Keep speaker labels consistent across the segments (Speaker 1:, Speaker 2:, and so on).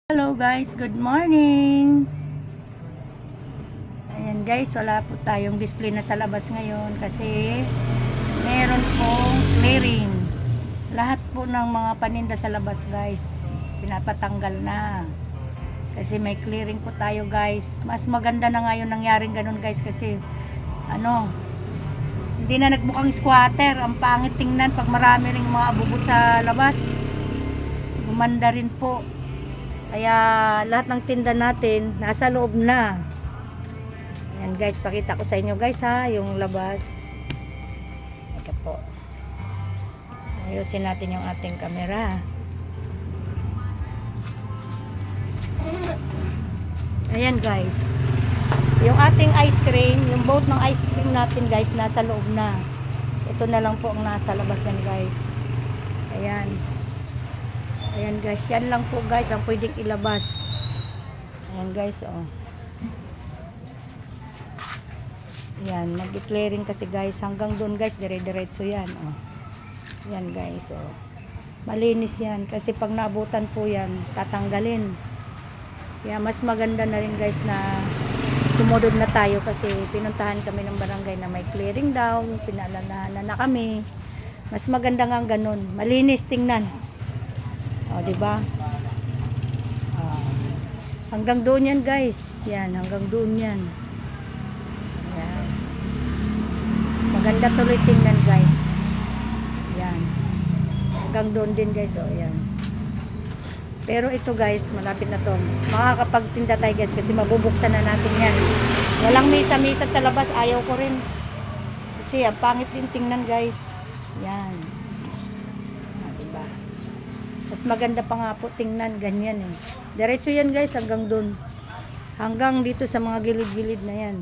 Speaker 1: Hello guys, good morning. Ayan guys, wala po tayong display na sa labas ngayon kasi meron pong clearing. Lahat po ng mga paninda sa labas guys, pinapatanggal na. Kasi may clearing po tayo guys. Mas maganda na ngayon nangyaring ganun guys kasi hindi na nagmukhang squatter. Ang pangit tingnan pag marami ring mga abubot sa labas. Gumanda rin po. Kaya lahat ng tinda natin nasa loob na. Ayan guys, pakita ko sa inyo guys ha, yung labas. Ito po. Ayusin natin yung ating camera. Ayan guys. Yung ating ice cream, yung boat ng ice cream natin guys, nasa loob na. Ito na lang po ang nasa labas yan guys. Ayan. Ayan guys, yan lang po guys ang pwedeng ilabas. Ayan guys, oh. Ayan, nag-declaring kasi guys, hanggang doon guys, dire-diretso yan, oh. Ayan guys, oh. Malinis yan, kasi pag naabutan po yan, tatanggalin. Kaya mas maganda na rin guys na sumunod na tayo kasi pinuntahan kami ng barangay na may clearing daw, pinaalalahanan na kami. Mas maganda nga ganun, malinis tingnan. O, diba? Hanggang doon yan, guys. Yan, hanggang doon yan. Yan. Maganda tuloy tingnan, guys. Yan. Hanggang doon din, guys. O, yan. Pero ito, guys, malapit na to. Makakapagtinda tayo, guys, kasi mabubuksan na natin yan. Walang misa-misa sa labas. Ayaw ko rin. Kasi, ang pangit din tingnan, guys. Yan. Mas maganda pa nga po tingnan, ganyan eh. Diretso yan guys, hanggang dun. Hanggang dito sa mga gilid-gilid na yan.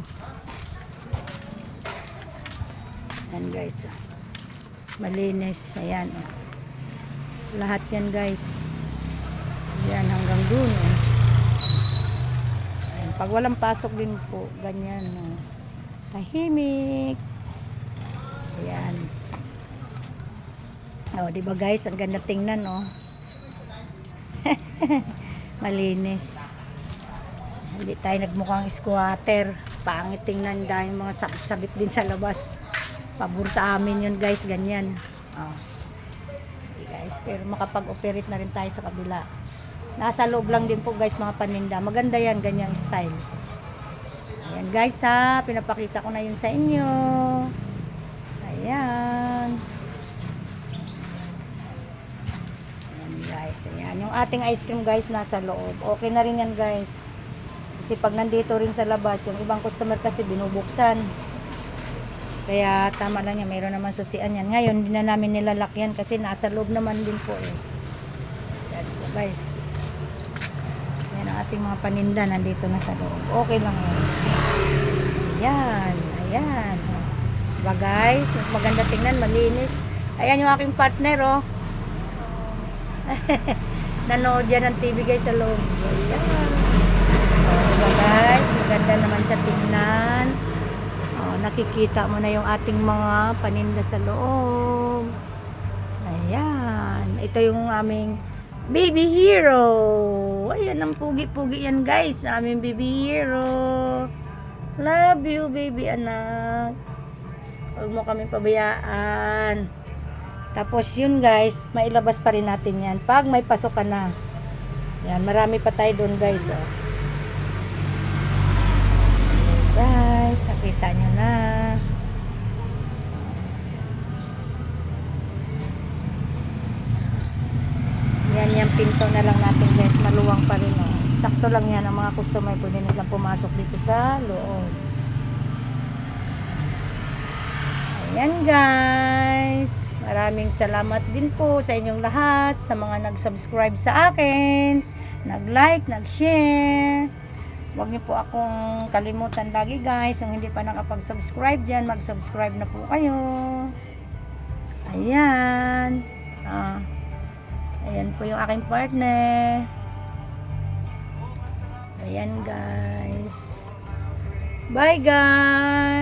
Speaker 1: Yan guys. Malinis. Ayan. Lahat yan guys. Yan, hanggang dun. Ayan. Pag walang pasok din po, ganyan. Tahimik. Ayan. O, diba guys, ang ganda tingnan, oh. Malinis. Hindi tayo nagmukhang squatter. Pangit tingnan dahil mga sabit din sa labas. Pabor sa amin yun guys, ganyan. Okay, guys, pero makapag-operate na rin tayo sa kabila. Nasa loob lang din po guys mga paninda. Maganda yan, ganyang style. Ayan guys ha, pinapakita ko na yun sa inyo. Ayan. Guys, ayan, yung ating ice cream guys nasa loob. Okay na rin yan guys. Kasi pag nandito rin sa labas, yung ibang customer kasi binubuksan. Kaya tama lang yan, mayroon naman susian yan. Ngayon, hindi na namin nilalak yan kasi nasa loob naman din po eh. Ayan po guys. Ayan ang ating mga paninda nandito na sa loob. Okay lang yan. Ayan, ayan. Diba guys, maganda tingnan, malinis. Ayan yung aking partner oh. Nanood yan ng TV guys sa loob. Ayan. Diba guys, maganda naman siya tingnan. Nakikita mo na yung ating mga paninda sa loob. Ayan. Ito yung aming baby hero. Ayan ang pugi-pugi yan guys, aming baby hero. Love you baby anak. Huwag mo kami pabayaan. Tapos yun guys, mailabas pa rin natin yan pag may pasok ka na. Yan, marami pa tayo doon guys. Oh. Guys, nakita nyo na. Yan, yung pinto na lang natin guys, maluwang pa rin. Oh. Sakto lang yan, ang mga customer pwede nilang pumasok dito sa loob. Ayan guys. Maraming salamat din po sa inyong lahat, sa mga nag-subscribe sa akin, nag-like, nag-share. Huwag niyo po akong kalimutan lagi guys, kung hindi pa nakapag-subscribe dyan, mag-subscribe na po kayo. Ayan. Ayan po yung aking partner. Ayan guys. Bye guys.